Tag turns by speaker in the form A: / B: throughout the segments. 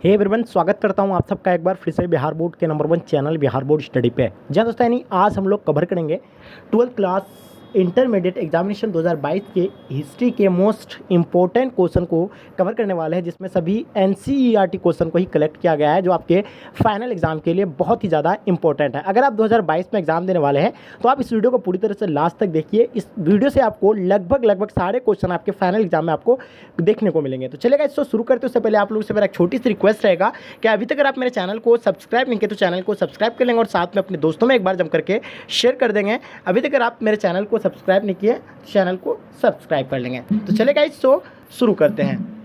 A: Hey everyone, स्वागत करता हूं आप सबका एक बार फिर से बिहार बोर्ड के number 1 channel Bihar board study पे। जी दोस्तों, यानी आज हम लोग कवर करेंगे 12th क्लास इंटरमीडिएट एग्जामिनेशन 2022 के हिस्ट्री के मोस्ट इंपॉर्टेंट क्वेश्चन को कवर करने वाले हैं, जिसमें सभी एनसीईआरटी क्वेश्चन को ही कलेक्ट किया गया है, जो आपके फाइनल एग्जाम के लिए बहुत ही ज़्यादा इंपॉर्टेंट है। अगर आप 2022 में एग्जाम देने वाले हैं तो आप इस वीडियो को पूरी तरह से लास्ट तक देखिए। इस वीडियो से आपको लगभग सारे क्वेश्चन आपके फाइनल एग्जाम में आपको देखने को मिलेंगे। तो चलेगा, इसको शुरू करते उससे पहले आप लोगों से मेरा एक छोटी सी रिक्वेस्ट रहेगा कि अभी तक अगर आप मेरे चैनल को सब्सक्राइब नहीं किए तो चैनल को सब्सक्राइब कर लेंगे और साथ में अपने दोस्तों में एक बार जम करके शेयर कर देंगे। अभी तक अगर आप मेरे चैनल को सब्सक्राइब नहीं किए, चैनल को सब्सक्राइब कर लेंगे। तो चलेगा, इसको शुरू करते हैं।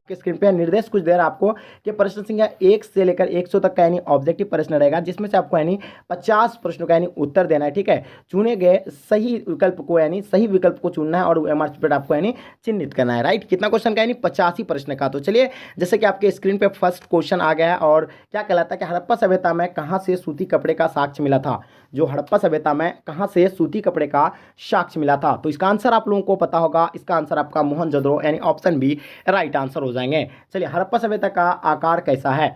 A: के स्क्रीन पे निर्देश कुछ देर आपको कि प्रश्न संख्या 1 से लेकर 100 तक का यानी ऑब्जेक्टिव प्रश्न रहेगा, जिसमें से आपको यानी 50 प्रश्नों का यानी उत्तर देना है। ठीक है, चुने गए सही विकल्प को यानी सही विकल्प को चुनना है और एमआरसी पर आपको यानी चिन्हित करना है। राइट, कितना क्वेश्चन का यानी 85 प्रश्न का। तो चलिए, जैसे कि आपके स्क्रीन पे फर्स्ट क्वेश्चन आ गया है और क्या कहलाता है कि हड़प्पा सभ्यता में कहाँ से सूती कपड़े का साक्ष्य मिला था। जो हड़प्पा सभ्यता में कहाँ से सूती कपड़े का साक्ष्य मिला था, तो इसका आंसर आप लोगों को पता होगा। इसका आंसर आपका मोहनजोदड़ो यानी ऑप्शन बी राइट आंसर हो जाएंगे। चलिए, हड़प्पा सभ्यता का आकार कैसा है?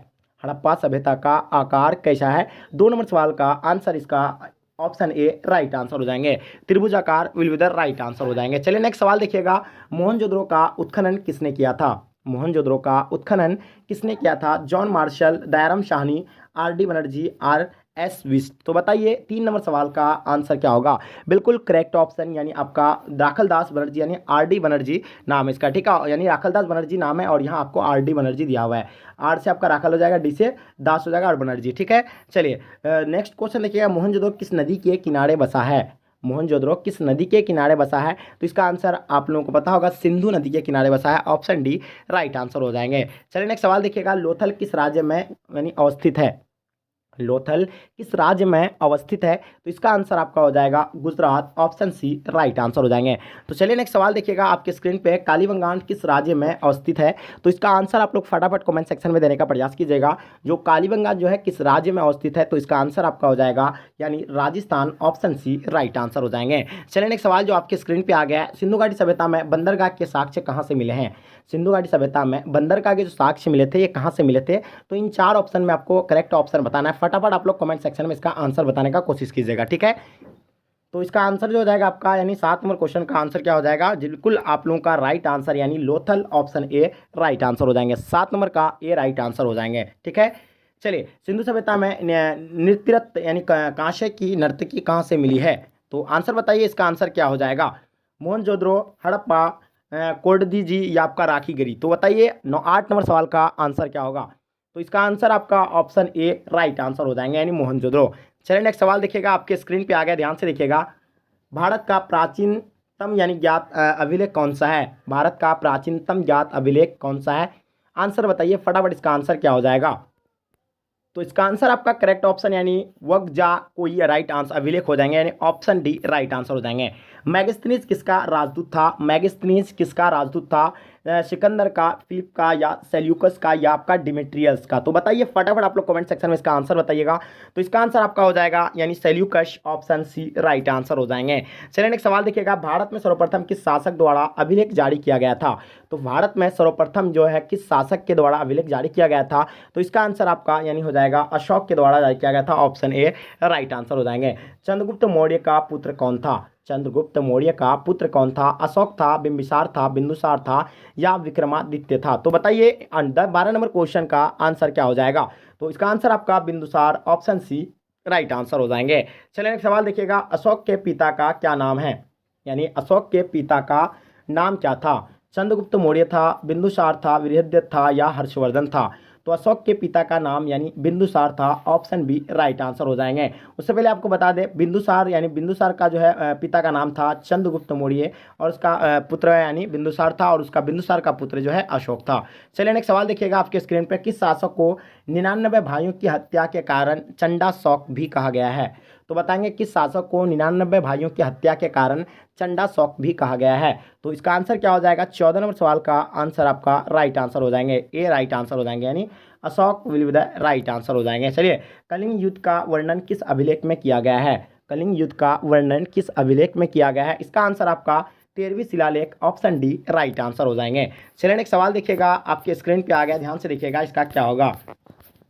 A: हड़प्पा सभ्यता का आकार कैसा है? 2 नंबर सवाल का आंसर इसका ऑप्शन ए राइट आंसर हो जाएंगे। त्रिभुजाकार will be the right answer हो जाएंगे। चलिए, नेक्स्ट सवाल देखिएगा, मोहनजोदड़ो का उत्खनन किसने किया था? मोहनजोदड़ो का उत्खनन किसने किया था? John Marshall, Dayaram Sahni, R D Banerjee, R S Vist. तो बताइए 3 नंबर सवाल का आंसर क्या होगा? बिल्कुल करेक्ट ऑप्शन यानी आपका राखलदास बनर्जी यानी आर डी बनर्जी नाम है इसका। ठीक है, यानी राखलदास बनर्जी नाम है और यहाँ आपको आर डी बनर्जी दिया हुआ है। आर से आपका राखल हो जाएगा, डी से दास हो जाएगा और बनर्जी। ठीक है, चलिए नेक्स्ट क्वेश्चन देखिएगा, मोहनजोदड़ो किस नदी के किनारे बसा है? मोहनजोदड़ो किस नदी के किनारे बसा है? तो इसका आंसर आप लोगों को पता होगा, सिंधु नदी के किनारे बसा है। ऑप्शन डी राइट आंसर हो जाएंगे। चलिए नेक्स्ट सवाल देखिएगा, लोथल किस राज्य में यानी अवस्थित है? लोथल किस राज्य में अवस्थित है? तो इसका आंसर आपका हो जाएगा Gujarat. Option C right answer हो जाएंगे। तो चलिए नेक्स्ट सवाल देखिएगा, आपके स्क्रीन पे कालीबंगान किस राज्य में अवस्थित है? तो इसका आंसर आप लोग फटाफट कमेंट सेक्शन में देने का प्रयास कीजिएगा। जो कालीबंगान जो है किस राज्य में अवस्थित है, तो इसका आंसर आपका हो जाएगा यानी Rajasthan. Option C right answer हो जाएंगे। चलिए नेक्स्ट सवाल जो आपके स्क्रीन पे आ गया है, सिंधु घाटी सभ्यता में बंदरगाह के साक्ष्य कहाँ से मिले हैं? सिंधु घाटी सभ्यता में बंदरगाह के जो साक्ष्य मिले थे, ये कहाँ से मिले थे? तो इन 4 ऑप्शन में आपको करेक्ट ऑप्शन बताना है। फटाफट आप लोग कमेंट सेक्शन में इसका आंसर बताने का कोशिश कीजिएगा। ठीक है, तो इसका आंसर जो हो जाएगा आपका यानी 7 नंबर क्वेश्चन का आंसर क्या हो जाएगा? बिल्कुल आप लोगों का राइट आंसर यानी Lothal. Option A right answer हो जाएंगे। 7 नंबर का ए राइट आंसर हो जाएंगे। ठीक है, चलिए, सिंधु सभ्यता में नृत्यरत यानी कांसे की नर्तकी कहाँ से मिली है? तो आंसर बताइए, इसका आंसर क्या हो जाएगा? मोहनजोदड़ो, हड़प्पा, कोडदी जी या आपका राखी गरी। तो बताइए 8 नंबर सवाल का आंसर क्या होगा? तो इसका आंसर आपका ऑप्शन ए राइट आंसर हो जाएंगे यानी मोहनजोदड़ो। चलिए नेक्स्ट सवाल देखिएगा, आपके स्क्रीन पे आ गया, ध्यान से देखिएगा। भारत का प्राचीनतम यानी ज्ञात अभिलेख कौन सा है? भारत का प्राचीनतम ज्ञात अभिलेख कौन सा है? आंसर बताइए फटाफट, इसका आंसर क्या हो जाएगा? तो इसका आंसर आपका करेक्ट ऑप्शन यानी वकजा कोई राइट आंसर अभिलेख हो जाएंगे यानी ऑप्शन डी राइट आंसर हो जाएंगे। मैगस्थनीज किसका राजदूत था? मैगस्थनीज किसका राजदूत था? सिकंदर का, फिलिप का या सेल्यूकस का या आपका डिमेट्रियस का? तो बताइए फटाफट आप लोग कमेंट सेक्शन में इसका आंसर बताइएगा। तो इसका आंसर आपका हो जाएगा यानी Seleucus. Option C right answer हो जाएंगे। चलिए नेक्स्ट सवाल देखिएगा, भारत में सर्वप्रथम किस शासक द्वारा अभिलेख जारी किया गया था? तो भारत में सर्वप्रथम जो है किस शासक के द्वारा अभिलेख जारी किया गया था? तो इसका आंसर आपका यानी हो जाएगा अशोक के द्वारा जारी किया गया था। ऑप्शन ए राइट आंसर हो जाएंगे। चंद्रगुप्त मौर्य का पुत्र कौन था? चंद्रगुप्त मौर्य का पुत्र कौन था? अशोक था, बिंबिसार था, बिंदुसार था या विक्रमादित्य था? तो बताइए 12 नंबर क्वेश्चन का आंसर क्या हो जाएगा? तो इसका आंसर आपका Bindusara. Option C right answer हो जाएंगे। चलिए एक सवाल देखिएगा, अशोक के पिता का क्या नाम है? यानी अशोक के पिता का नाम क्या था? चंद्रगुप्त मौर्य था, बिंदुसार था, बृहद्रथ था या हर्षवर्धन था? तो अशोक के पिता का नाम यानी बिंदुसार था। ऑप्शन बी राइट आंसर हो जाएंगे। उससे पहले आपको बता दें, बिंदुसार यानी बिंदुसार का जो है पिता का नाम था चंद्रगुप्त मौर्य और उसका पुत्र यानी बिंदुसार था और उसका बिंदुसार का पुत्र जो है अशोक था। चलिए नेक्स्ट सवाल देखिएगा, आपके स्क्रीन पर किस शासक को 99 भाइयों की हत्या के कारण चंडा शौक भी कहा गया है? तो बताएंगे किस शासक को 99 भाइयों की हत्या के कारण चंडा शौक भी कहा गया है? तो इसका आंसर क्या हो जाएगा? 14 नंबर सवाल का आंसर आपका राइट आंसर हो जाएंगे। ए राइट आंसर हो जाएंगे यानी Ashok will be the right answer हो जाएंगे। चलिए, कलिंग युद्ध का वर्णन किस अभिलेख में किया गया है? कलिंग युद्ध का वर्णन किस अभिलेख में किया गया है? इसका आंसर आपका 13वीं शिलालेख, ऑप्शन डी राइट आंसर हो जाएंगे। चलिए नेक्स्ट सवाल देखिएगा, आपके स्क्रीन पे आ गया, ध्यान से देखिएगा इसका क्या होगा।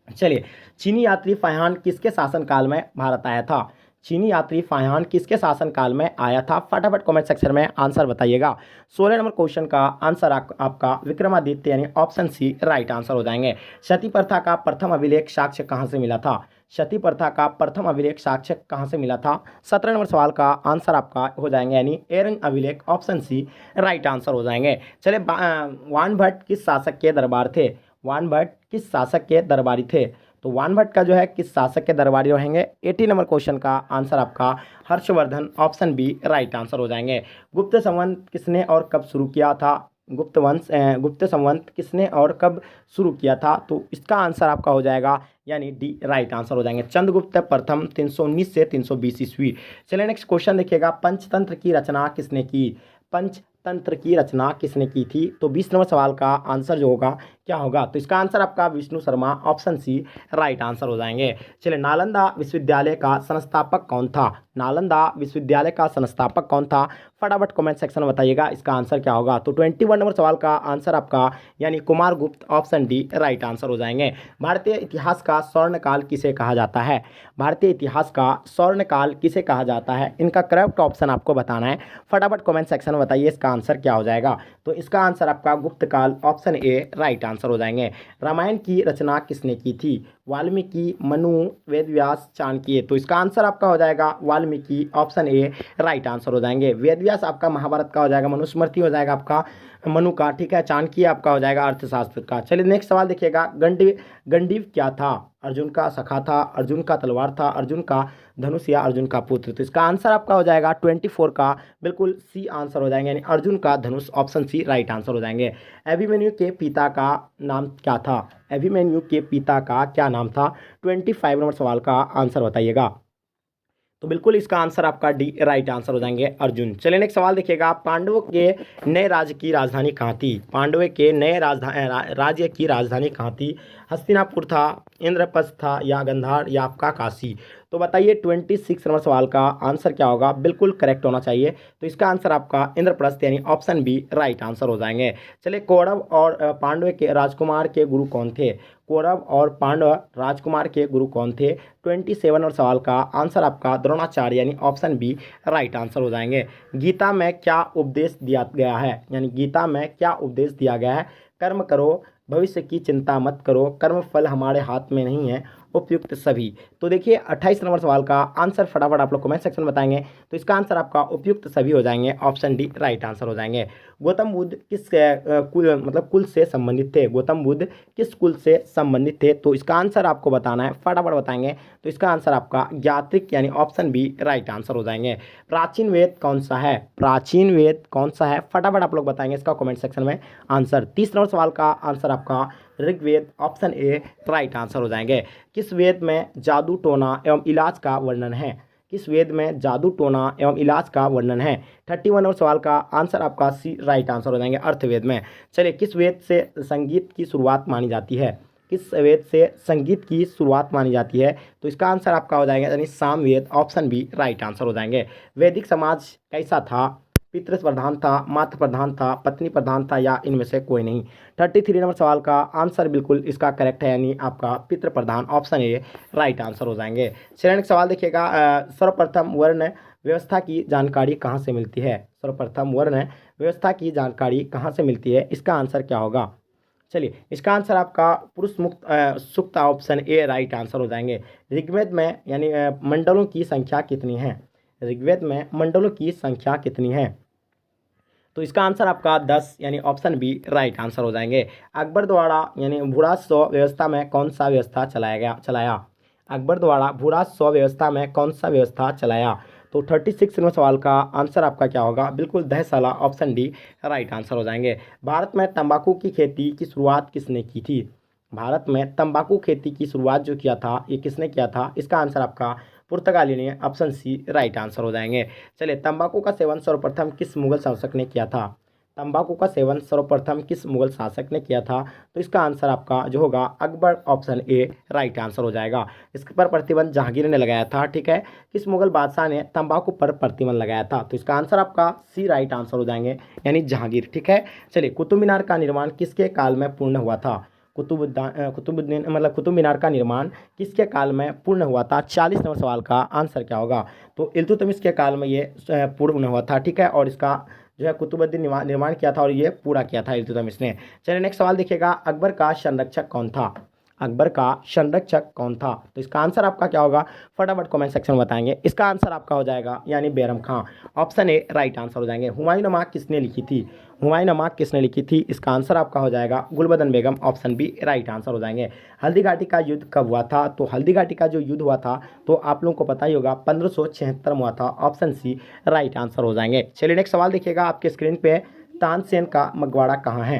A: चलिए, चीनी यात्री फाह्यान किसके शासनकाल में भारत आया था? चीनी यात्री फाह्यान किसके शासनकाल में आया था? फटाफट कमेंट सेक्शन में आंसर बताइएगा। 16 नंबर क्वेश्चन का आंसर आपका विक्रमादित्य यानी ऑप्शन सी राइट आंसर हो जाएंगे। सती प्रथा का प्रथम अभिलेख साक्ष्य कहाँ से मिला था? सती प्रथा का प्रथम अभिलेख साक्ष्य कहाँ से मिला था? 17 नंबर सवाल का आंसर आपका हो जाएंगे यानी एरन अभिलेख, ऑप्शन सी राइट आंसर हो जाएंगे। चलिए, वान भट्ट किस शासक के दरबार थे? वान भट्ट किस शासक के दरबारी थे? तो वान भट्ट का जो है किस शासक के दरबारी रहेंगे? 80 नंबर क्वेश्चन का आंसर आपका Harshavardhan, option B right answer हो जाएंगे। गुप्त संवत किसने और कब शुरू किया था? गुप्त संवत किसने और कब शुरू किया था? तो इसका आंसर आपका हो जाएगा यानी डी राइट आंसर हो जाएंगे। चंद्रगुप्त प्रथम 319 से 320 ईस्वी। चलिए नेक्स्ट क्वेश्चन देखिएगा, पंचतंत्र की रचना किसने की? पंचतंत्र की रचना किसने की थी? तो 20 नंबर सवाल का आंसर जो होगा क्या होगा? तो इसका आंसर आपका Vishnu Sharma, option C right answer हो जाएंगे। चलिए, नालंदा विश्वविद्यालय का संस्थापक कौन था? नालंदा विश्वविद्यालय का संस्थापक कौन था? फटाफट कमेंट सेक्शन में बताइएगा इसका आंसर क्या होगा। तो 21 नंबर सवाल का आंसर आपका यानी Kumaragupta, option D right answer हो जाएंगे। भारतीय इतिहास का स्वर्णकाल किसे कहा जाता है? भारतीय इतिहास का स्वर्णकाल किसे कहा जाता है? इनका करेक्ट ऑप्शन आपको बताना है। फटाफट कमेंट सेक्शन में बताइए इसका आंसर क्या हो जाएगा। तो इसका आंसर आपका गुप्त काल, ऑप्शन ए राइट आंसर हो जाएंगे। रामायण की रचना किसने की थी? वाल्मीकि, मनु, वेदव्यास, चाणक्य। तो इसका आंसर आपका हो जाएगा Valmiki, option A right answer हो जाएंगे। वेदव्यास आपका महाभारत का हो जाएगा, मनुस्मृति हो जाएगा आपका मनु का, ठीक है। चाणक्य आपका हो जाएगा अर्थशास्त्र का। चलिए नेक्स्ट सवाल देखिएगा, गंडीव क्या था? अर्जुन का सखा था, अर्जुन का तलवार था, अर्जुन का धनुष या अर्जुन का पुत्र? तो इसका आंसर आपका हो जाएगा 24 का बिल्कुल सी आंसर हो जाएंगे यानी अर्जुन का धनुष, ऑप्शन सी राइट आंसर हो जाएंगे। अभिमन्यु के पिता का नाम क्या था? अभिमन्यु के पिता का क्या नाम था? 25 नंबर सवाल का आंसर बताइएगा। तो बिल्कुल इसका आंसर आपका डी राइट आंसर हो जाएंगे अर्जुन। चलिए नेक्स्ट सवाल देखिएगा, पांडवों के नए राज्य की राजधानी कहाँ थी? पांडवों के नए राज्य की राजधानी कहाँ थी? हस्तिनापुर था, इंद्रप्रस्थ था, या गांधार, या आपका काशी? तो बताइए 26 नंबर सवाल का आंसर क्या होगा? बिल्कुल करेक्ट होना चाहिए। तो इसका आंसर आपका इंद्रप्रस्थ यानी ऑप्शन बी राइट आंसर हो जाएंगे। चलिए, कौरव और पांडव के राजकुमार के गुरु कौन थे? कौरव और पांडव राजकुमार के गुरु कौन थे? 27 नंबर सवाल का आंसर आपका द्रोणाचार्य यानी ऑप्शन बी राइट आंसर हो जाएंगे। गीता में क्या उपदेश दिया गया है? यानी गीता में क्या उपदेश दिया गया है? कर्म करो, भविष्य की चिंता मत करो, कर्म फल हमारे हाथ में नहीं है, उपयुक्त सभी। तो देखिए 28 नंबर सवाल का आंसर फटाफट आप लोग कमेंट सेक्शन में बताएंगे। तो इसका आंसर आपका उपयुक्त सभी हो जाएंगे, ऑप्शन डी राइट आंसर हो जाएंगे। गौतम बुद्ध किस कुल से संबंधित थे? गौतम बुद्ध किस कुल से संबंधित थे? तो इसका आंसर आपको बताना है, फटाफट बताएंगे। तो इसका आंसर आपका ज्ञात्रिक यानी ऑप्शन बी राइट आंसर हो जाएंगे। प्राचीन वेद कौन सा है? प्राचीन वेद कौन सा है? फटाफट आप लोग बताएंगे इसका कमेंट सेक्शन में आंसर। 30 नंबर सवाल का आंसर आपका Rigveda, option A right answer हो जाएंगे। किस वेद में जादू टोना एवं इलाज का वर्णन है? किस वेद में जादू टोना एवं इलाज का वर्णन है? 31 नंबर सवाल का आंसर आपका सी राइट आंसर हो जाएंगे, अर्थवेद में। चलिए, किस वेद से संगीत की शुरुआत मानी जाती है? किस वेद से संगीत की शुरुआत मानी जाती है? तो इसका आंसर आपका हो जाएगा यानी Samaveda, option B right answer हो जाएंगे। वैदिक समाज कैसा था? पितृ प्रधान था, मातृ प्रधान था, पत्नी प्रधान था, या इनमें से कोई नहीं? 33 नंबर सवाल का आंसर बिल्कुल इसका करेक्ट है यानी आपका पितृ प्रधान, ऑप्शन ए राइट आंसर हो जाएंगे। चलिए सवाल देखिएगा, सर्वप्रथम वर्ण व्यवस्था की जानकारी कहाँ से मिलती है? सर्वप्रथम वर्ण व्यवस्था की जानकारी कहाँ से मिलती है? इसका आंसर क्या होगा? चलिए, इसका आंसर आपका पुरुष मुक्त सूक्त, ऑप्शन ए राइट आंसर हो जाएंगे। ऋग्वेद में यानी मंडलों की संख्या कितनी है? ऋग्वेद में मंडलों की संख्या कितनी है? तो इसका आंसर आपका 10 यानी ऑप्शन बी राइट आंसर हो जाएंगे। अकबर द्वारा यानी भूराजस्व व्यवस्था में कौन सा व्यवस्था चलाया? अकबर द्वारा भूराजस्व व्यवस्था में कौन सा व्यवस्था चलाया? तो 36 नंबर सवाल का आंसर आपका क्या होगा? बिल्कुल दहशाला, ऑप्शन डी राइट आंसर हो जाएंगे। भारत में तंबाकू की खेती की शुरुआत किसने की थी? भारत में तंबाकू खेती की शुरुआत जो किया था ये किसने किया था? इसका आंसर आपका पुर्तगाली ने, ऑप्शन सी राइट आंसर हो जाएंगे। चलिए, तंबाकू का सेवन सर्वप्रथम किस मुगल शासक ने किया था? तंबाकू का सेवन सर्वप्रथम किस मुगल शासक ने किया था? तो इसका आंसर आपका जो होगा Akbar, option A right answer हो जाएगा। इसके पर प्रतिबंध जहांगीर ने लगाया था, ठीक है। किस मुगल बादशाह ने तंबाकू पर प्रतिबंध लगाया था? तो इसका आंसर आपका सी राइट आंसर हो जाएंगे, यानी जहांगीर, ठीक है। चलिए, कुतुब मीनार का निर्माण किसके काल में पूर्ण हुआ था? कुतुब मीनार का निर्माण किसके काल में पूर्ण हुआ था? 40 नंबर सवाल का आंसर क्या होगा? तो इल्तुतमिश के काल में ये पूर्ण हुआ था, ठीक है। और इसका जो है कुतुबुद्दीन निर्माण किया था और ये पूरा किया था इल्तुतमिश ने। चलिए नेक्स्ट सवाल देखिएगा, अकबर का संरक्षक कौन था? अकबर का संरक्षक कौन था? तो इसका आंसर आपका क्या होगा? फटाफट कमेंट सेक्शन में बताएंगे। इसका आंसर आपका हो जाएगा यानी बैरम खां, ऑप्शन ए राइट आंसर हो जाएंगे। हुमायूंनामा किसने लिखी थी? हुमायूंनामा किसने लिखी थी? इसका आंसर आपका हो जाएगा गुलबदन बेगम, ऑप्शन बी राइट आंसर हो जाएंगे। हल्दी घाटी का युद्ध कब हुआ था? तो हल्दी घाटी का जो युद्ध हुआ था तो आप लोगों को पता ही होगा 1576 में हुआ था, ऑप्शन सी राइट आंसर हो जाएंगे। चलिए नेक्स्ट सवाल देखिएगा आपके स्क्रीन पे, तानसेन का मकबरा कहाँ है?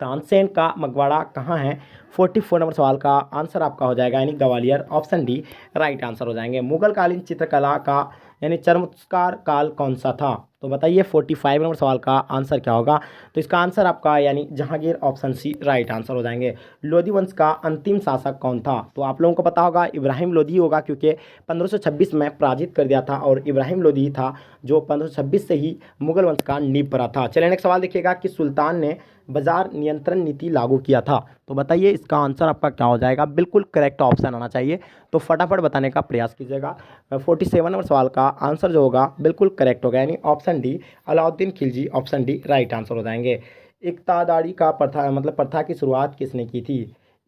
A: तानसेन का मकबरा कहाँ है? 44 नंबर सवाल का आंसर आपका हो जाएगा यानी Gwalior, option D right answer हो जाएंगे। मुगलकालीन चित्रकला का यानी चमत्कार काल कौन सा था? तो बताइए 45 नंबर सवाल का आंसर क्या होगा? तो इसका आंसर आपका यानी Jahangir, option C right answer हो जाएंगे। लोधी वंश का अंतिम शासक कौन था? तो आप लोगों को पता होगा इब्राहिम लोधी होगा, क्योंकि 1526 में पराजित कर दिया था और इब्राहिम लोधी था जो 1526 से ही मुगल वंश का नींव पड़ा था। चलिए नेक्स्ट सवाल देखिएगा कि सुल्तान ने बाजार नियंत्रण नीति लागू किया था? तो बताइए इसका आंसर आपका क्या हो जाएगा? बिल्कुल करेक्ट ऑप्शन आना चाहिए, तो फटाफट बताने का प्रयास कीजिएगा। 47 नंबर सवाल का आंसर जो होगा बिल्कुल करेक्ट होगा, यानी option D Alauddin Khilji, option D right answer हो जाएंगे। इक्तादारी का प्रथा की शुरुआत किसने की थी?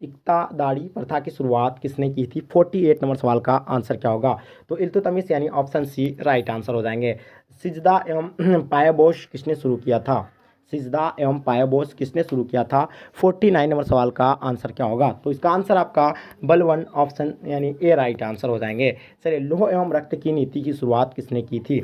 A: इक्तादारी प्रथा की शुरुआत किसने की थी? 48 नंबर सवाल का आंसर क्या होगा? तो इल्तुतमिश, यानी ऑप्शन सी राइट आंसर हो जाएंगे। सिजदा एवं पायबोश किसने शुरू किया था? सिजदा एवं पायबोश किसने शुरू किया था? 49 नंबर सवाल का आंसर क्या होगा? तो इसका आंसर आपका बलवन, ऑप्शन यानी ए राइट आंसर हो जाएंगे। चलिए, लौह एवं रक्त की नीति की शुरुआत किसने की थी?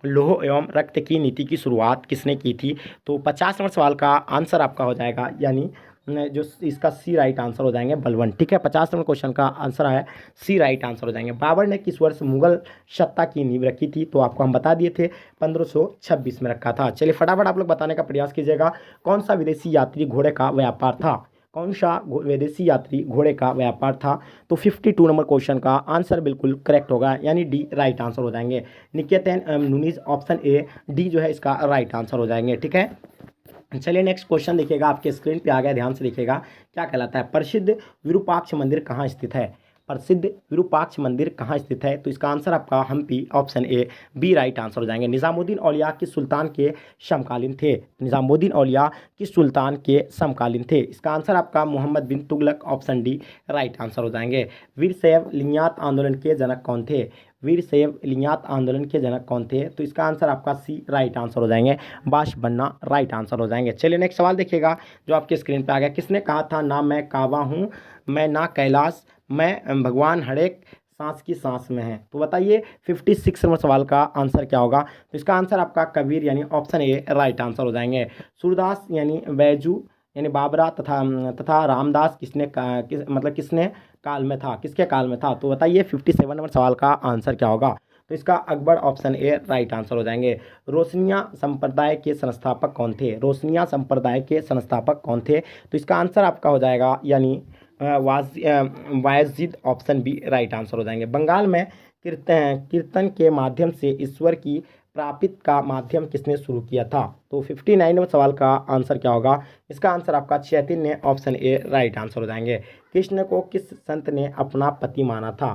A: लौह एवं रक्त की नीति की शुरुआत किसने की थी? तो 50 नंबर सवाल का आंसर आपका हो जाएगा यानी जो इसका सी राइट आंसर हो जाएंगे बलवन, ठीक है। 50 नंबर क्वेश्चन का आंसर है सी राइट आंसर हो जाएंगे। बाबर ने किस वर्ष मुगल सत्ता की नींव रखी थी? तो आपको हम बता दिए थे 1526 में रखा था। चलिए फटाफट आप लोग बताने का प्रयास कीजिएगा। कौन सा विदेशी यात्री घोड़े का व्यापार था? कौन सा विदेशी यात्री घोड़े का व्यापार था? तो 52 नंबर क्वेश्चन का आंसर बिल्कुल करेक्ट होगा, यानी डी राइट आंसर हो जाएंगे। निकेतन नूनीज, ऑप्शन ए डी जो है इसका राइट आंसर हो जाएंगे, ठीक है। चलिए नेक्स्ट क्वेश्चन देखिएगा, आपके स्क्रीन पे आ गया, ध्यान से देखिएगा क्या कहलाता है। प्रसिद्ध विरूपाक्ष मंदिर कहाँ स्थित है? प्रसिद्ध विरूपाक्ष मंदिर कहाँ स्थित है? तो इसका आंसर आपका Hampi, option A B right answer हो जाएंगे। निजामुद्दीन औलिया किस सुल्तान के समकालीन थे? निजामुद्दीन औलिया किस सुल्तान के समकालीन थे? इसका आंसर आपका Mohammad bin Tughlaq, option D right answer हो जाएंगे। वीरशैव लिंगायत आंदोलन के जनक कौन थे? वीरशैव लिंगायत आंदोलन के जनक कौन थे? तो इसका आंसर आपका सी राइट आंसर हो जाएंगे, बाश बन्ना राइट आंसर हो जाएंगे। चलिए नेक्स्ट सवाल देखिएगा जो आपके स्क्रीन पे आ गया। किसने कहा था ना मैं काबा हूँ, मैं ना कैलाश, मैं भगवान हरेक सांस की सांस में है? तो बताइए 56 नंबर सवाल का आंसर क्या होगा? तो इसका आंसर आपका कबीर, यानी ऑप्शन ए राइट आंसर हो जाएंगे। सूरदास यानी बैजू यानी बाबरा तथा रामदास किसने काल में था? किसके काल में था? तो बताइए 57 नंबर सवाल का आंसर क्या होगा? तो इसका Akbar, option A right answer हो जाएंगे। रोशनिया संप्रदाय के संस्थापक कौन थे? रोशनिया संप्रदाय के संस्थापक कौन थे? तो इसका आंसर आपका हो जाएगा यानी वायजिद, ऑप्शन बी राइट आंसर हो जाएंगे। बंगाल में कीर्तन के माध्यम से ईश्वर की प्राप्ति का माध्यम किसने शुरू किया था? तो 59 नंबर सवाल का आंसर क्या होगा? इसका आंसर आपका चैतन्य, ऑप्शन ए राइट आंसर हो जाएंगे। कृष्ण को किस संत ने अपना पति माना था?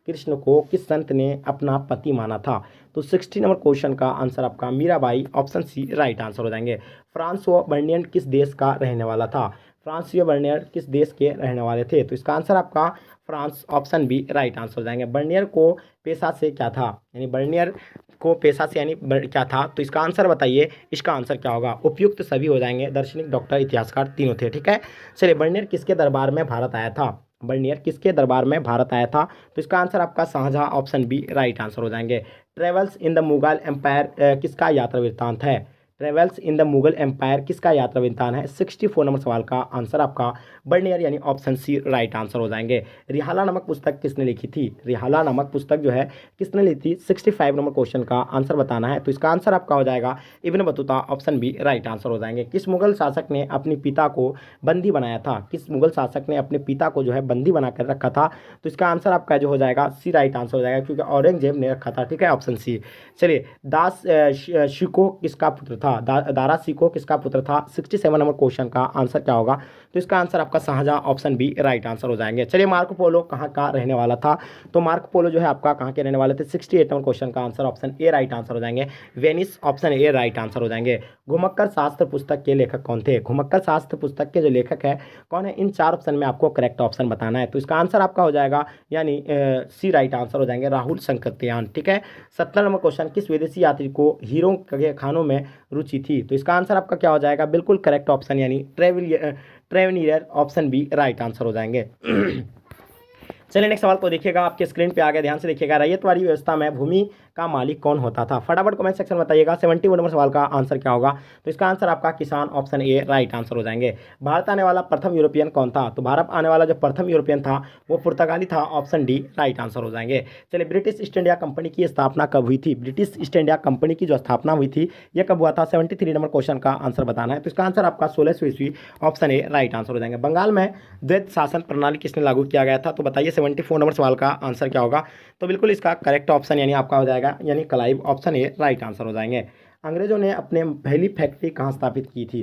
A: कृष्ण को किस संत ने अपना पति माना था? तो 60 नंबर क्वेश्चन का आंसर आपका Mirabai, option C right answer हो जाएंगे। फ्रांसवा बर्नियर किस देश का रहने वाला था? फ्रांसीसी बर्नियर किस देश के रहने वाले थे? तो इसका आंसर आपका France, option B right answer हो जाएंगे। बर्नियर को पेशा से क्या था? यानी बर्नियर को पेशा से यानी क्या था? तो इसका आंसर बताइए, इसका आंसर क्या होगा? उपयुक्त सभी हो जाएंगे, दार्शनिक, डॉक्टर, इतिहासकार तीनों थे, ठीक है। चलिए, बर्नियर किसके दरबार में भारत आया था? बर्नियर किसके दरबार में भारत आया था? तो इसका आंसर आपका Shahjahan, option B right answer हो जाएंगे। Travels in the Mughal empire किसका यात्रा वृत्तांत है? Travels in the Mughal empire किसका यात्रा वृत्तांत है? 64 नंबर सवाल का आंसर आपका बर्नियर यानी ऑप्शन सी राइट आंसर हो जाएंगे। रिहाला नामक पुस्तक किसने लिखी थी? रिहाला नामक पुस्तक जो है किसने लिखी थी? 65 नंबर क्वेश्चन का आंसर बताना है, तो इसका आंसर आपका हो जाएगा Ibn Battuta, option B right answer हो जाएंगे। किस मुगल शासक ने अपने पिता को बंदी बनाया था? किस मुगल शासक ने अपने पिता को जो है बंदी बना कर रखा था? तो इसका आंसर आपका जो हो जाएगा सी राइट आंसर हो जाएगा, क्योंकि औरंगजेब ने रखा था, ठीक है, ऑप्शन सी। चलिए, शिको किसका पुत्र था? दारा शिको किसका पुत्र था? 67 नंबर क्वेश्चन का आंसर क्या होगा? तो इसका आंसर आपका Shahjahan, option B right answer हो जाएंगे। चलिए, मार्को पोलो कहाँ का रहने वाला था? तो मार्को पोलो जो है आपका कहाँ के रहने वाले थे? 68 नंबर क्वेश्चन का answer option A right answer हो जाएंगे। Venice, option A right answer हो जाएंगे। घुमक्कर शास्त्र पुस्तक के लेखक कौन थे? घुमक्कर शास्त्र पुस्तक के जो लेखक है कौन है? इन 4 ऑप्शन में आपको करेक्ट ऑप्शन बताना है, तो इसका आंसर आपका हो जाएगा यानी सी राइट आंसर हो जाएंगे, राहुल शंकरत्यान, ठीक है। 70 नंबर क्वेश्चन, किस विदेशी यात्री को हीरो के खानों में रुचि थी? तो इसका आंसर आपका क्या हो जाएगा? बिल्कुल करेक्ट ऑप्शन यानी ट्रेवनियर, ऑप्शन बी राइट आंसर हो जाएंगे। चलिए, नेक्स्ट सवाल को देखिएगा, आपके स्क्रीन पे आ गया, ध्यान से देखिएगा। रैयतवाड़ी व्यवस्था में भूमि का मालिक कौन होता था? फटाफट कमेंट सेक्शन में बताइएगा। 71 नंबर सवाल का आंसर क्या होगा? तो इसका आंसर आपका किसान, ऑप्शन ए राइट आंसर हो जाएंगे। भारत आने वाला प्रथम यूरोपियन कौन था? तो भारत आने वाला जो प्रथम यूरोपियन था वो पुर्तगाली था, ऑप्शन डी राइट आंसर हो जाएंगे। चलिए, ब्रिटिश ईस्ट इंडिया कंपनी की स्थापना कब हुई थी? ब्रिटिश ईस्ट इंडिया कंपनी की जो स्थापना हुई थी यह कब हुआ था? 73 नंबर क्वेश्चन का आंसर बताना है, तो इसका आंसर आपका 16वीं ईस्वी, ऑप्शन ए राइट आंसर हो जाएंगे। बंगाल में द्वैत शासन प्रणाली किसने लागू किया गया था? तो बताइए 74 नंबर सवाल का आंसर क्या होगा? तो बिल्कुल इसका करेक्ट ऑप्शन यानी आपका हो जाएगा यानी Clive, option A right answer हो जाएंगे। अंग्रेजों ने अपने पहली फैक्ट्री कहाँ स्थापित की थी?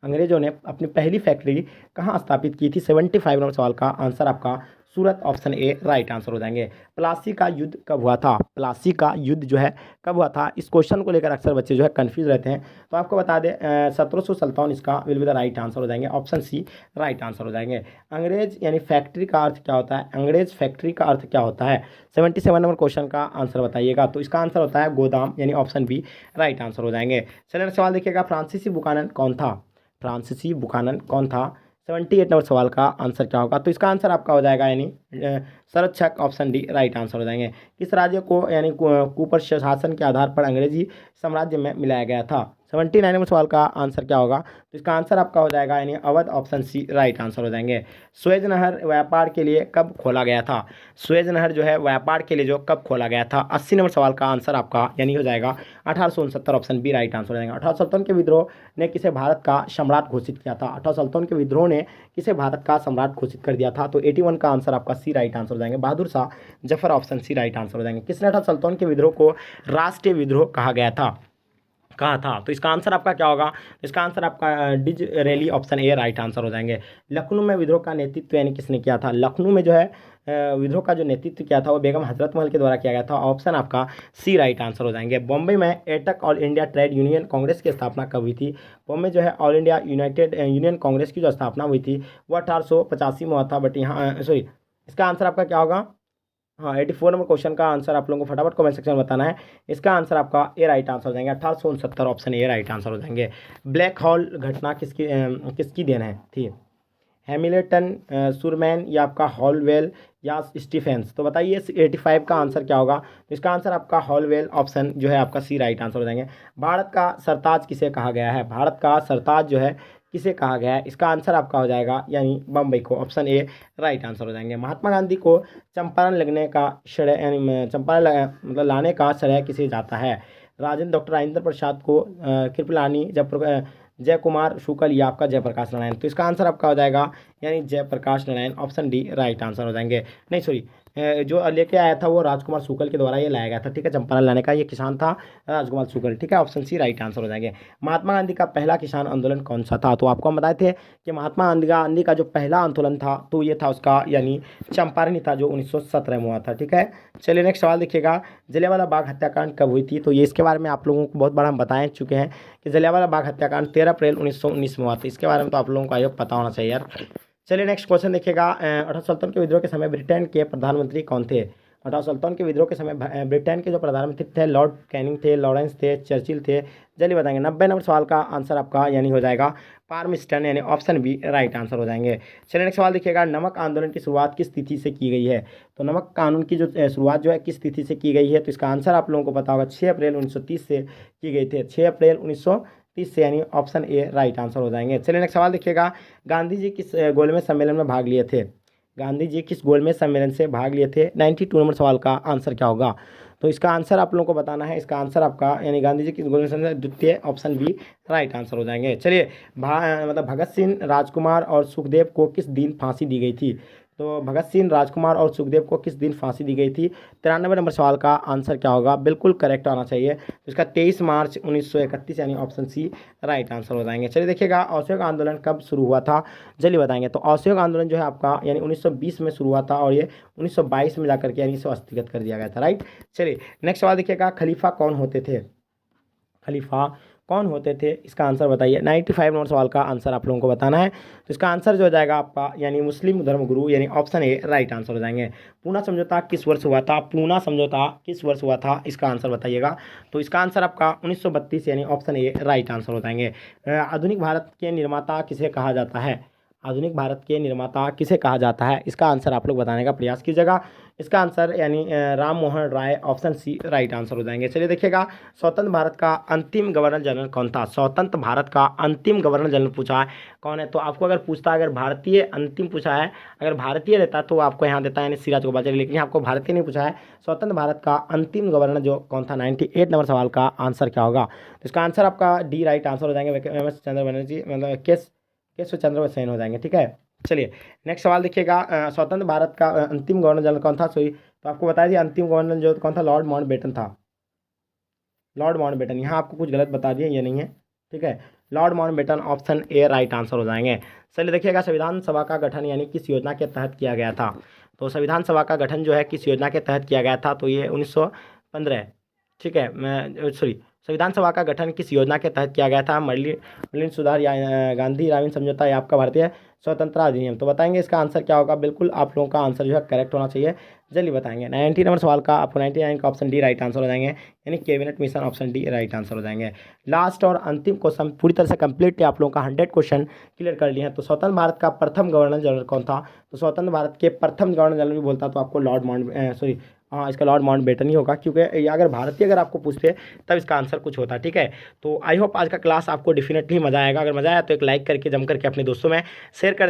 A: अंग्रेजों ने अपनी पहली फैक्ट्री कहाँ स्थापित की थी? 75 नंबर सवाल का आंसर आपका सूरत, ऑप्शन ए राइट आंसर हो जाएंगे। प्लासी का युद्ध कब हुआ था? प्लासी का युद्ध जो है कब हुआ था? इस क्वेश्चन को लेकर अक्सर बच्चे जो है कंफ्यूज रहते हैं, तो आपको बता दें 1757 इसका will be the right answer हो जाएंगे, ऑप्शन सी राइट आंसर हो जाएंगे। अंग्रेज यानी फैक्ट्री का अर्थ क्या होता है? अंग्रेज फैक्ट्री का अर्थ क्या होता है? 77 नंबर क्वेश्चन का आंसर बताइएगा, तो इसका आंसर होता है गोदाम, यानी ऑप्शन बी राइट आंसर हो जाएंगे। चलिए, सवाल देखिएगा, फ्रांसीसी बुकानन कौन था? फ्रांसीसी बुकानन कौन था? 78 नंबर सवाल का आंसर क्या होगा? तो इसका आंसर आपका हो जाएगा यानी संरक्षक, ऑप्शन डी राइट आंसर हो जाएंगे। किस राज्य को यानी कुपर शासन के आधार पर अंग्रेजी साम्राज्य में मिलाया गया था? 79 नंबर सवाल का आंसर क्या होगा? तो इसका आंसर आपका हो जाएगा यानी Awadh, option C right answer हो जाएंगे। सुएज नहर व्यापार के लिए कब खोला गया था? सुएज नहर जो है व्यापार के लिए जो कब खोला गया था? 80 नंबर सवाल का आंसर आपका यानी हो जाएगा 1869, ऑप्शन बी राइट आंसर हो जाएगा। 1857 के विद्रोह ने किसे भारत का सम्राट घोषित किया था? 1857 के विद्रोह ने किसे भारत का सम्राट घोषित कर दिया था? तो 81 का आंसर आपका सी राइट आंसर हो जाएंगे, Bahadur Shah Zafar, option C right answer हो जाएंगे। किसने 1857 के विद्रोह को राष्ट्रीय विद्रोह कहा गया था? कहा था? तो इसका आंसर आपका क्या होगा? इसका आंसर आपका Disraeli, option A right answer हो जाएंगे। लखनऊ में विद्रोह का नेतृत्व यानी किसने किया था? लखनऊ में जो है विद्रोह का जो नेतृत्व किया था वो बेगम हजरत महल के द्वारा किया गया था, ऑप्शन आपका सी राइट आंसर हो जाएंगे। बॉम्बे में AITUC all India trade union Congress की स्थापना कब हुई थी? बॉम्बे जो है all India United union Congress की जो स्थापना हुई थी वो 1885 में हुआ था, बट यहाँ सॉरी, इसका आंसर आपका क्या होगा? हाँ, 84 नंबर क्वेश्चन का आंसर आप लोगों को फटाफट कमेंट सेक्शन में बताना है। इसका आंसर आपका ए राइट आंसर हो जाएंगे, 1869, ऑप्शन ए राइट आंसर हो जाएंगे। ब्लैक होल घटना किसकी देन है थी? हैमिल्टन, सुरमैन, या आपका हॉलवेल, या स्टीफेंस? तो बताइए 85 का आंसर क्या होगा? तो इसका आंसर आपका हॉलवेल, ऑप्शन जो है आपका सी राइट आंसर हो जाएंगे। भारत का सरताज किसे कहा गया है? भारत का सरताज जो है किसे कहा गया है? इसका आंसर आपका हो जाएगा यानी बम्बई को, ऑप्शन ए राइट आंसर हो जाएंगे। महात्मा गांधी को चंपारण लगने का श्रेय यानी मतलब लाने का श्रेय किसे जाता है? डॉक्टर राजेंद्र प्रसाद को, कृपलानी, जय कुमार शुक्ल, या आपका जयप्रकाश नारायण? तो इसका आंसर आपका हो जाएगा यानी Jayaprakash Narayan, option D right answer हो जाएंगे। नहीं सॉरी, जो लेके आया था वो राजकुमार शुक्ल के द्वारा ये लाया गया था, ठीक है, चंपारण लाने का ये किसान था राजकुमार शुक्ल, ठीक है, ऑप्शन सी राइट आंसर हो जाएंगे। महात्मा गांधी का पहला किसान आंदोलन कौन सा था? तो आपको हम बताए थे कि महात्मा गांधी का जो पहला आंदोलन था तो ये था उसका यानी चंपारणी था, जो 1917 में हुआ था, ठीक है। चलिए, नेक्स्ट सवाल देखिएगा, जलियांवाला बाग हत्याकांड कब हुई थी? तो ये इसके बारे में आप लोगों को बहुत बार हम बता चुके हैं कि जलियांवाला बाग हत्याकांड 13 अप्रैल 1919 में हुआ था। इसके बारे में तो आप लोगों को आयोग पता होना चाहिए यार। चलिए, नेक्स्ट क्वेश्चन देखिएगा, 1857 के विद्रोह के समय ब्रिटेन के प्रधानमंत्री कौन थे? 1857 के विद्रोह के समय ब्रिटेन के जो प्रधानमंत्री थे लॉर्ड कैनिंग थे, लॉरेंस थे, चर्चिल थे। जल्दी बताएंगे। 90 नंबर सवाल का आंसर आपका यानी हो जाएगा पार्मिस्टन, यानी ऑप्शन बी राइट आंसर हो जाएंगे। चलिए, नेक्स्ट सवाल देखिएगा, नमक आंदोलन की शुरुआत किस तिथि से की गई है? तो नमक कानून की जो शुरुआत जो है किस तिथि से की गई है? तो इसका आंसर आप लोगों को पता होगा, 6 अप्रैल 1930 से की गई थी, 6 अप्रैल 30 से, यानी ऑप्शन ए राइट आंसर हो जाएंगे। चलिए नेक्स्ट सवाल देखिएगा, गांधी जी किस गोलमेज सम्मेलन में भाग लिए थे? गांधी जी किस गोलमेज सम्मेलन से भाग लिए थे? 92 नंबर सवाल का आंसर क्या होगा? तो इसका आंसर आप लोगों को बताना है। इसका आंसर आपका, यानी गांधी जी किस गोलमेज सम्मेलन, द्वितीय ऑप्शन बी राइट आंसर हो जाएंगे। चलिए मतलब भगत सिंह, राजकुमार और सुखदेव को किस दिन फांसी दी गई थी? तो भगत सिंह, राजकुमार और सुखदेव को किस दिन फांसी दी गई थी? 93 नंबर सवाल का आंसर क्या होगा? बिल्कुल करेक्ट आना चाहिए। तो इसका 23 मार्च 1931, यानी ऑप्शन सी राइट आंसर हो जाएंगे। चलिए देखिएगा, असहयोग आंदोलन कब शुरू हुआ था? जल्दी बताएंगे। तो असहयोग आंदोलन जो है आपका, यानी 1920 में शुरू हुआ था और ये 1922 में जाकर के यानी इसे स्थगित कर दिया गया था, राइट। चलिए नेक्स्ट सवाल देखिएगा, खलीफा कौन होते थे? खलीफा कौन होते थे, इसका आंसर बताइए। 95 नंबर सवाल का आंसर आप लोगों को बताना है। तो इसका आंसर जो हो जाएगा आपका, यानी मुस्लिम धर्मगुरु, यानी ऑप्शन ए राइट आंसर हो जाएंगे। पूना समझौता किस वर्ष हुआ था? पूना समझौता किस वर्ष हुआ था, इसका आंसर बताइएगा। तो इसका आंसर आपका 1932, यानी ऑप्शन ए राइट आंसर हो जाएंगे। आधुनिक भारत के निर्माता किसे कहा जाता है? आधुनिक भारत के निर्माता किसे कहा जाता है, इसका आंसर आप लोग बताने का प्रयास कीजिएगा। इसका आंसर यानी Ram Mohan Roy, option C right answer हो जाएंगे। चलिए देखिएगा, स्वतंत्र भारत का अंतिम गवर्नर जनरल कौन था? स्वतंत्र भारत का अंतिम गवर्नर जनरल पूछा है कौन है? तो आपको अगर पूछता है, अगर भारतीय अंतिम पूछा है, अगर भारतीय रहता तो आपको यहाँ देता है यानी सिराज गोपालाचारी, लेकिन आपको भारतीय नहीं पूछा है। स्वतंत्र भारत का अंतिम गवर्नर जो कौन था? 98 नंबर सवाल का आंसर क्या होगा? तो इसका आंसर आपका डी राइट आंसर हो जाएंगे। एम.एस. चंद्र बनर्जी, मतलब केशव चंद्र सेन हो जाएंगे, ठीक है। चलिए नेक्स्ट सवाल देखिएगा, स्वतंत्र भारत का अंतिम गवर्नर जनरल कौन था? सॉरी, तो आपको बता दिए अंतिम गवर्नर जो कौन था, लॉर्ड माउंटबेटन था। लॉर्ड माउंटबेटन, यहाँ आपको कुछ गलत बता दिए, ये नहीं है, ठीक है। Lord Mountbatten, option A right answer हो जाएंगे। चलिए देखिएगा, संविधान सभा का गठन यानी किस योजना के तहत किया गया था? तो संविधान सभा का गठन जो है किस योजना के तहत किया गया था? तो ये 1915, ठीक है। मैं सॉरी, संविधान सभा का गठन किस योजना के तहत किया गया था? मर्लिन सुधार या गांधी ग्रामीण समझौता या आपका भारतीय स्वतंत्रता अधिनियम? तो बताएंगे इसका आंसर क्या होगा। बिल्कुल आप लोगों का आंसर जो है करेक्ट होना चाहिए, जल्दी बताएंगे। 90 नंबर सवाल का आपको 99 का ऑप्शन डी राइट आंसर हो जाएंगे, यानी cabinet mission, option D right answer हो जाएंगे। लास्ट और अंतिम क्वेश्चन पूरी तरह से कंप्लीट है, आप लोगों का 100 क्वेश्चन क्लियर कर लिए हैं। तो स्वतंत्र भारत का प्रथम गवर्नर जनरल कौन था? तो स्वतंत्र भारत के प्रथम गवर्नर जनरल भी बोलता तो आपको लॉर्ड सॉरी, हाँ इसका लॉर्ड माउंटबेटन ही होगा, क्योंकि अगर भारतीय अगर आपको पूछते तब इसका आंसर कुछ होता, ठीक है। तो आई होप आज का क्लास आपको डेफिनेटली मजा आएगा। अगर मजा आया तो एक लाइक करके जम करके अपने दोस्तों में शेयर कर